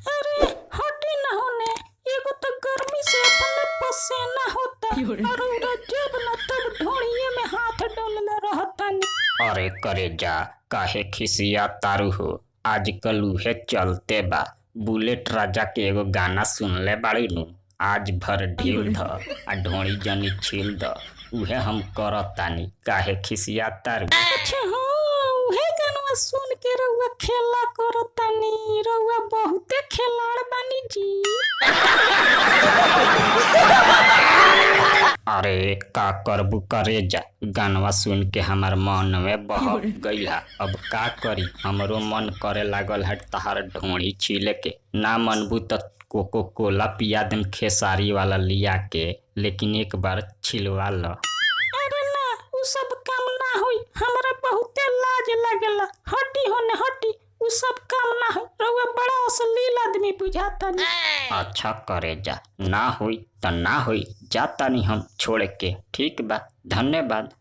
अरे हटी ना होने, एगो तो गर्मी से अपने पसीना होता और उरा जब न तब ढोड़िए में हाथ डोलले रहतानी। अरे करेजा काहे खिसिया तारू हो, आजकल उहे चलते बा। बुलेट राजा के एगो गाना सुनले बाड़ी नु, आज भर ढील ध आ ढोड़ी जनी छील द, उहे हम करतानी। काहे खिसिया तारू? अच्छा हाँ, उहे गानवा सुन के रउआ खेला करतानी। रउआ बहुते खिलाड़ बानी जी। अरे का करबू करेजा, गानवा सुन के हमार मन में बह गईला। अब का करी, हमरो मन करे लागल है तहार ढोड़ी छीले के। ना मनबू त कोको कोला पिया देम खेसारी वाला लिया के, लेकिन एक बार छिलवा ल। अरे ना, उ सब काम ना होई, हमरा बहुते लाज लागेला। हटी होने हटी, उ सब काम ना होई। रउआ बड़ा अश्लील आदमी बुझातानी। अच्छा करेजा, ना होई त ना होई, जातानी हम छोड़ के। ठीक बा, धन्यवाद।